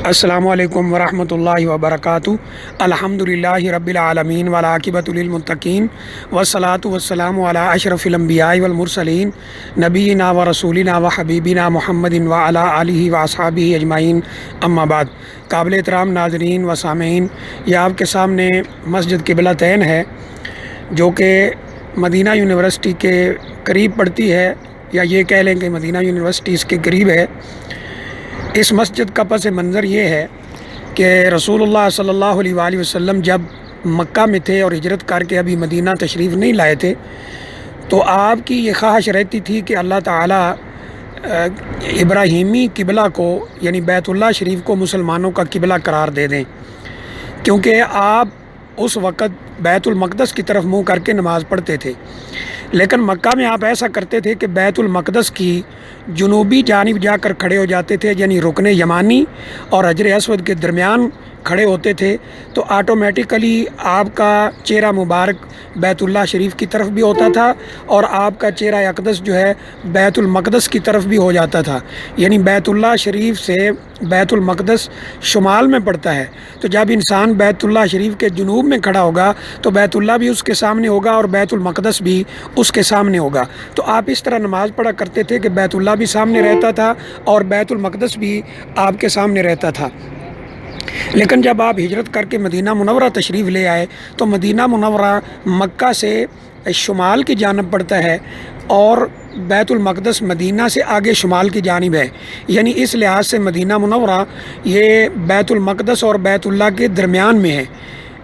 السلام علیکم ورحمۃ اللہ وبرکاتہ۔ الحمدللہ رب العالمین والعاقبۃ للمتقین والصلاۃ والسلام علی اشرف الانبیاء والمرسلین نبینا و رسولنا و حبیبنا محمد وعلی آلہ واصحابہ اجمعین، اما بعد۔ قابل احترام ناظرین و سامعین، یہ آپ کے سامنے مسجد قبلتین ہے جو کہ مدینہ یونیورسٹی کے قریب پڑتی ہے، یا یہ کہہ لیں کہ مدینہ یونیورسٹی اس کے قریب ہے۔ اس مسجد کا پس منظر یہ ہے کہ رسول اللہ صلی اللہ علیہ وآلہ وسلم جب مکہ میں تھے اور ہجرت کر کے ابھی مدینہ تشریف نہیں لائے تھے، تو آپ کی یہ خواہش رہتی تھی کہ اللہ تعالیٰ ابراہیمی قبلہ کو یعنی بیت اللہ شریف کو مسلمانوں کا قبلہ قرار دے دیں، کیونکہ آپ اس وقت بیت المقدس کی طرف منہ کر کے نماز پڑھتے تھے۔ لیکن مکہ میں آپ ایسا کرتے تھے کہ بیت المقدس کی جنوبی جانب جا کر کھڑے ہو جاتے تھے، یعنی رکن یمانی اور حجر اسود کے درمیان کھڑے ہوتے تھے، تو آٹومیٹیکلی آپ کا چہرہ مبارک بیت اللہ شریف کی طرف بھی ہوتا تھا اور آپ کا چہرہ اقدس جو ہے بیت المقدس کی طرف بھی ہو جاتا تھا، یعنی بیت اللہ شریف سے بیت المقدس شمال میں پڑتا ہے، تو جب انسان بیت اللہ شریف کے جنوب میں کھڑا ہوگا تو بیت اللہ بھی اس کے سامنے ہوگا اور بیت المقدس بھی اس کے سامنے ہوگا۔ تو آپ اس طرح نماز پڑھا کرتے تھے کہ بیت اللہ بھی سامنے رہتا تھا اور بیت المقدس بھی آپ کے سامنے رہتا تھا۔ لیکن جب آپ ہجرت کر کے مدینہ منورہ تشریف لے آئے تو مدینہ منورہ مکہ سے شمال کی جانب پڑتا ہے اور بیت المقدس مدینہ سے آگے شمال کی جانب ہے، یعنی اس لحاظ سے مدینہ منورہ یہ بیت المقدس اور بیت اللہ کے درمیان میں ہے،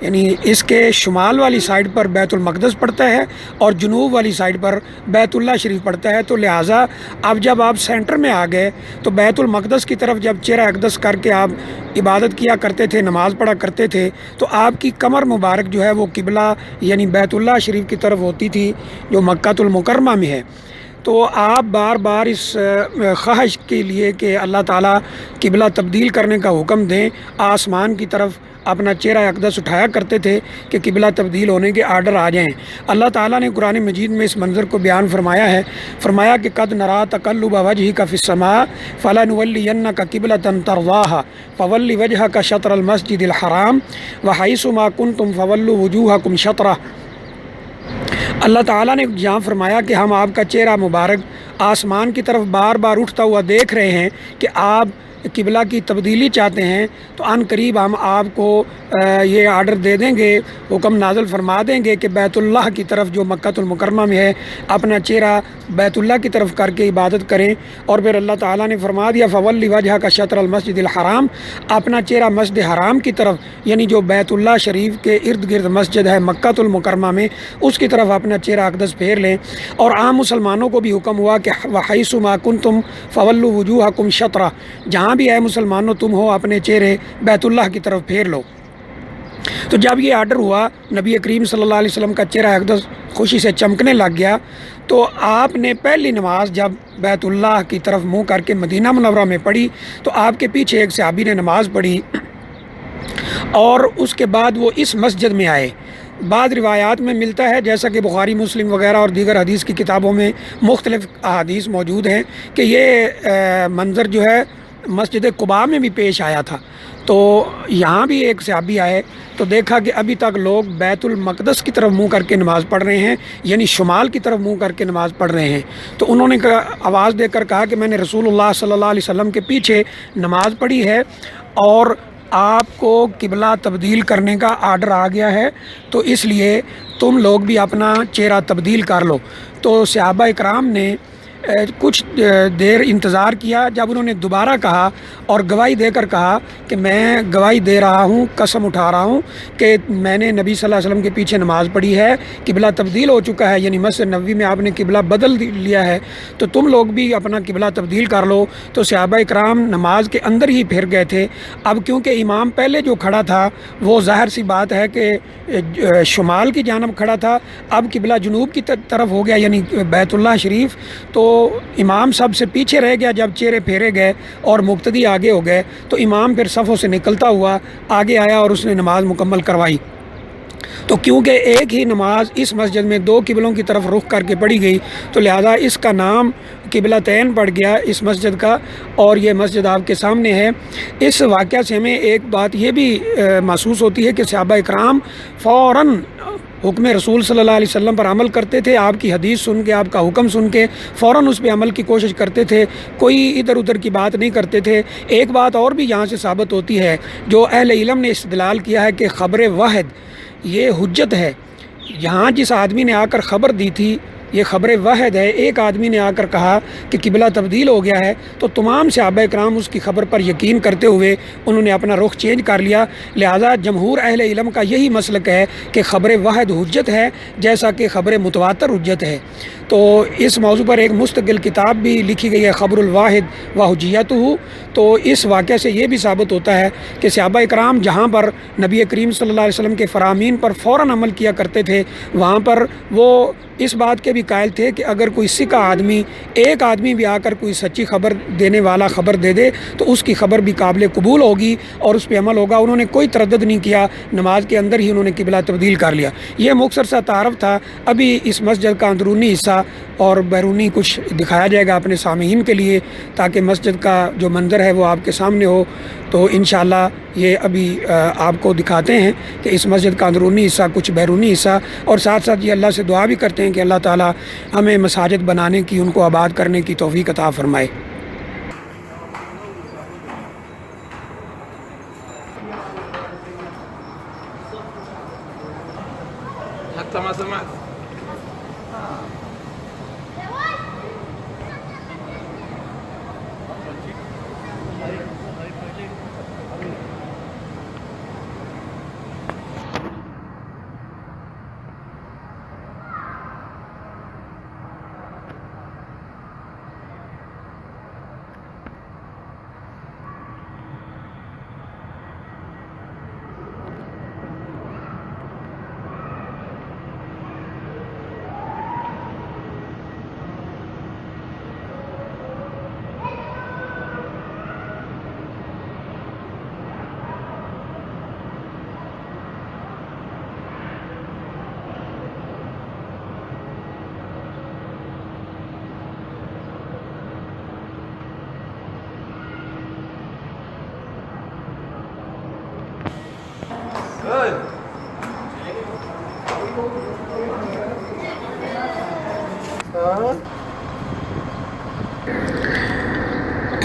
یعنی اس کے شمال والی سائڈ پر بیت المقدس پڑتا ہے اور جنوب والی سائڈ پر بیت اللہ شریف پڑتا ہے۔ تو لہٰذا اب جب آپ سینٹر میں آ گئے تو بیت المقدس کی طرف جب چہرہ اقدس کر کے آپ عبادت کیا کرتے تھے، نماز پڑھا کرتے تھے، تو آپ کی کمر مبارک جو ہے وہ قبلہ یعنی بیت اللہ شریف کی طرف ہوتی تھی جو مکہ المکرمہ میں ہے۔ تو آپ بار بار اس خواہش کے لیے کہ اللہ تعالیٰ قبلہ تبدیل کرنے کا حکم دیں، آسمان کی طرف اپنا چہرہ اقدس اٹھایا کرتے تھے کہ قبلہ تبدیل ہونے کے آرڈر آ جائیں۔ اللہ تعالیٰ نے قرآن مجید میں اس منظر کو بیان فرمایا ہے، فرمایا کہ قد نرا تقلب وجہک فی السماء فلنولینک قبلۃ ترضاھا فول وجہک شطر المسجد الحرام وحیث ما کنتم فولوا وجوہکم شطرہ۔ اللہ تعالیٰ نے یہاں فرمایا کہ ہم آپ کا چہرہ مبارک آسمان کی طرف بار بار اٹھتا ہوا دیکھ رہے ہیں کہ آپ قبلہ کی تبدیلی چاہتے ہیں، تو عن قریب ہم آپ کو یہ آرڈر دے دیں گے، حکم نازل فرما دیں گے کہ بیت اللہ کی طرف جو مکہ المکرمہ میں ہے اپنا چہرہ بیت اللہ کی طرف کر کے عبادت کریں۔ اور پھر اللہ تعالیٰ نے فرما دیا فولی وجہ کا شطر المسجد الحرام، اپنا چہرہ مسجد حرام کی طرف یعنی جو بیت اللہ شریف کے ارد گرد مسجد ہے مکہ المکرمہ میں، اس کی طرف اپنا چہرہ اقدس پھیر لیں۔ اور عام مسلمانوں کو بھی حکم ہوا کہ وحیث ما کنتم فولوا وجوہکم شطرہ، جہاں بھی ہے مسلمانوں تم ہو اپنے چہرے بیت اللہ کی طرف پھیر لو۔ تو جب یہ آرڈر ہوا، نبی کریم صلی اللہ علیہ وسلم کا چہرہ اقدس خوشی سے چمکنے لگ گیا، تو آپ نے پہلی نماز جب بیت اللہ کی طرف منہ کر کے مدینہ منورہ میں پڑھی تو آپ کے پیچھے ایک صحابی نے نماز پڑھی اور اس کے بعد وہ اس مسجد میں آئے۔ بعض روایات میں ملتا ہے، جیسا کہ بخاری مسلم وغیرہ اور دیگر حدیث کی کتابوں میں مختلف احادیث موجود ہیں، کہ یہ منظر جو ہے مسجد قباء میں بھی پیش آیا تھا۔ تو یہاں بھی ایک صحابی آئے تو دیکھا کہ ابھی تک لوگ بیت المقدس کی طرف منہ کر کے نماز پڑھ رہے ہیں، یعنی شمال کی طرف منہ کر کے نماز پڑھ رہے ہیں۔ تو انہوں نے آواز دے کر کہا کہ میں نے رسول اللہ صلی اللہ علیہ وسلم کے پیچھے نماز پڑھی ہے اور آپ کو قبلہ تبدیل کرنے کا آرڈر آ گیا ہے، تو اس لیے تم لوگ بھی اپنا چہرہ تبدیل کر لو۔ تو صحابہ اکرام نے کچھ دیر انتظار کیا، جب انہوں نے دوبارہ کہا اور گواہی دے کر کہا کہ میں گواہی دے رہا ہوں، قسم اٹھا رہا ہوں کہ میں نے نبی صلی اللہ علیہ وسلم کے پیچھے نماز پڑھی ہے، قبلہ تبدیل ہو چکا ہے، یعنی مسجد نبوی میں آپ نے قبلہ بدل لیا ہے، تو تم لوگ بھی اپنا قبلہ تبدیل کر لو۔ تو صحابہ اکرام نماز کے اندر ہی پھر گئے تھے۔ اب کیونکہ امام پہلے جو کھڑا تھا وہ ظاہر سی بات ہے کہ شمال کی جانب کھڑا تھا، اب قبلہ جنوب کی طرف ہو گیا یعنی بیت اللہ شریف، تو امام سب سے پیچھے رہ گیا۔ جب چہرے پھیرے گئے اور مقتدی آگے ہو گئے تو امام پھر صفوں سے نکلتا ہوا آگے آیا اور اس نے نماز مکمل کروائی۔ تو کیونکہ ایک ہی نماز اس مسجد میں دو قبلوں کی طرف رخ کر کے پڑھی گئی تو لہذا اس کا نام قبلتین پڑ گیا اس مسجد کا، اور یہ مسجد آپ کے سامنے ہے۔ اس واقعہ سے ہمیں ایک بات یہ بھی محسوس ہوتی ہے کہ صحابہ اکرام فوراً حکم رسول صلی اللہ علیہ وسلم پر عمل کرتے تھے، آپ کی حدیث سن کے، آپ کا حکم سن کے فوراً اس پہ عمل کی کوشش کرتے تھے، کوئی ادھر ادھر کی بات نہیں کرتے تھے۔ ایک بات اور بھی یہاں سے ثابت ہوتی ہے، جو اہل علم نے استدلال کیا ہے کہ خبر واحد یہ حجت ہے۔ یہاں جس آدمی نے آ کر خبر دی تھی یہ خبر واحد ہے، ایک آدمی نے آ کر کہا کہ قبلہ تبدیل ہو گیا ہے، تو تمام صحابہ کرام اس کی خبر پر یقین کرتے ہوئے انہوں نے اپنا رخ چینج کر لیا۔ لہٰذا جمہور اہل علم کا یہی مسلک ہے کہ خبر واحد حجت ہے، جیسا کہ خبر متواتر حجت ہے۔ تو اس موضوع پر ایک مستقل کتاب بھی لکھی گئی ہے، خبر الواحد و حجیتہ۔ تو اس واقعہ سے یہ بھی ثابت ہوتا ہے کہ صحابہ کرام جہاں پر نبی کریم صلی اللہ علیہ وسلم کے فرامین پر فوراً عمل کیا کرتے تھے، وہاں پر وہ اس بات کے بھی قائل تھے کہ اگر کوئی سکہ آدمی، ایک آدمی بھی آ کر کوئی سچی خبر دینے والا خبر دے دے تو اس کی خبر بھی قابل قبول ہوگی اور اس پہ عمل ہوگا۔ انہوں نے کوئی تردد نہیں کیا، نماز کے اندر ہی انہوں نے قبلہ تبدیل کر لیا۔ یہ مختصر سا تعارف تھا۔ ابھی اس مسجد کا اندرونی حصہ اور بیرونی کچھ دکھایا جائے گا اپنے سامعین کے لیے، تاکہ مسجد کا جو منظر ہے وہ آپ کے سامنے ہو۔ تو انشاءاللہ یہ ابھی آپ کو دکھاتے ہیں کہ اس مسجد کا اندرونی حصہ، کچھ بیرونی حصہ، اور ساتھ ساتھ یہ اللہ سے دعا بھی کرتے ہیں کہ اللہ تعالی ہمیں مساجد بنانے کی، ان کو آباد کرنے کی توفیق عطا فرمائے۔ حتى ما سمعت.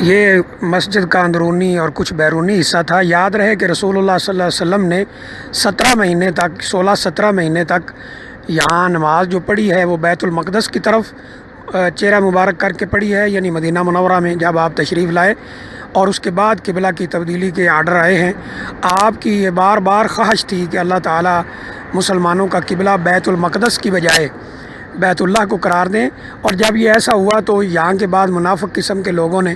یہ مسجد کا اندرونی اور کچھ بیرونی حصہ تھا۔ یاد رہے کہ رسول اللہ صلی اللہ علیہ وسلم نے 16 مہینے تک یہاں نماز جو پڑھی ہے وہ بیت المقدس کی طرف چہرہ مبارک کر کے پڑھی ہے، یعنی مدینہ منورہ میں جب آپ تشریف لائے، اور اس کے بعد قبلہ کی تبدیلی کے آرڈر آئے ہیں۔ آپ کی یہ بار بار خواہش تھی کہ اللہ تعالیٰ مسلمانوں کا قبلہ بیت المقدس کی بجائے بیت اللہ کو قرار دیں، اور جب یہ ایسا ہوا تو یہاں کے بعد منافق قسم کے لوگوں نے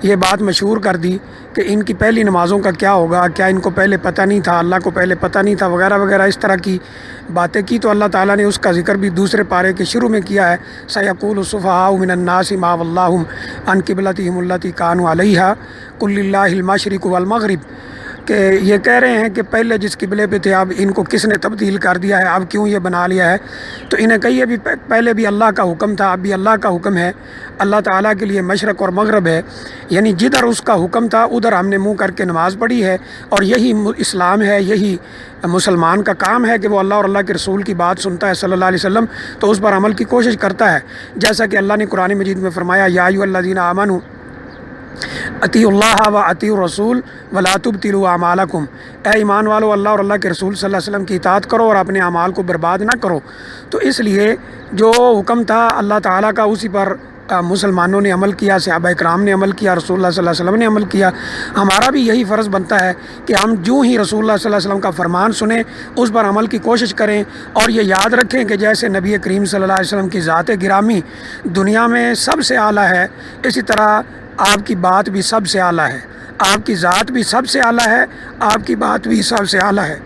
یہ بات مشہور کر دی کہ ان کی پہلی نمازوں کا کیا ہوگا، کیا ان کو پہلے پتہ نہیں تھا، اللہ کو پہلے پتہ نہیں تھا، وغیرہ وغیرہ اس طرح کی باتیں کی۔ تو اللہ تعالیٰ نے اس کا ذکر بھی دوسرے پارے کے شروع میں کیا ہے، سَيَقُولُ السُّفَهَاءُ مِنَ النَّاسِ مَا وَلَّاهُمْ عَنْ قِبْلَتِهِمُ الَّتِي كَانُوا عَلَيْهَا قُلْ لِلَّهِ الْمَشْرِقُ وَالْمَغْرِبُ، کہ یہ کہہ رہے ہیں کہ پہلے جس قبلے پہ تھے اب ان کو کس نے تبدیل کر دیا ہے، اب کیوں یہ بنا لیا ہے؟ تو انہیں کہیے بھی پہلے بھی اللہ کا حکم تھا، اب بھی اللہ کا حکم ہے۔ اللہ تعالیٰ کے لیے مشرق اور مغرب ہے، یعنی جدھر اس کا حکم تھا ادھر ہم نے منہ کر کے نماز پڑھی ہے، اور یہی اسلام ہے، یہی مسلمان کا کام ہے کہ وہ اللہ اور اللہ کے رسول کی بات سنتا ہے صلی اللہ علیہ وسلم تو اس پر عمل کی کوشش کرتا ہے، جیسا کہ اللہ نے قرآن مجید میں فرمایا، یا ایھا الذین آمنوا اطیعوا اللہ و اطیعوا الرسول ولا تبطلوا اعمالکم، اے ایمان والو اللہ اور اللہ کے رسول صلی اللہ علیہ وسلم کی اطاعت کرو اور اپنے اعمال کو برباد نہ کرو۔ تو اس لیے جو حکم تھا اللہ تعالیٰ کا اسی پر مسلمانوں نے عمل کیا، صحابہ کرام نے عمل کیا، رسول اللہ صلی اللہ علیہ وسلم نے عمل کیا۔ ہمارا بھی یہی فرض بنتا ہے کہ ہم جو ہی رسول اللہ صلی اللہ علیہ وسلم کا فرمان سنیں اس پر عمل کی کوشش کریں، اور یہ یاد رکھیں کہ جیسے نبی کریم صلی اللہ علیہ وسلم کی ذات گرامی دنیا میں سب سے اعلیٰ ہے، اسی طرح آپ کی بات بھی سب سے اعلیٰ ہے، آپ کی ذات بھی سب سے اعلیٰ ہے، آپ کی بات بھی سب سے اعلیٰ ہے۔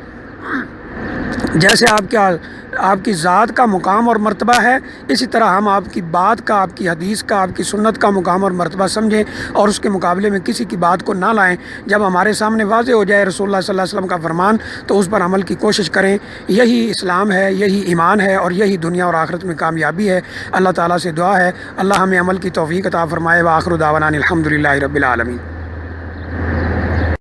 جیسے آپ کا آپ کی ذات کا مقام اور مرتبہ ہے، اسی طرح ہم آپ کی بات کا، آپ کی حدیث کا، آپ کی سنت کا مقام اور مرتبہ سمجھیں اور اس کے مقابلے میں کسی کی بات کو نہ لائیں۔ جب ہمارے سامنے واضح ہو جائے رسول اللہ صلی اللہ علیہ وسلم کا فرمان تو اس پر عمل کی کوشش کریں۔ یہی اسلام ہے، یہی ایمان ہے اور یہی دنیا اور آخرت میں کامیابی ہے۔ اللہ تعالیٰ سے دعا ہے اللہ ہمیں عمل کی توفیق عطا فرمائے۔ وآخر دعوانا الحمدللہ رب العالمین۔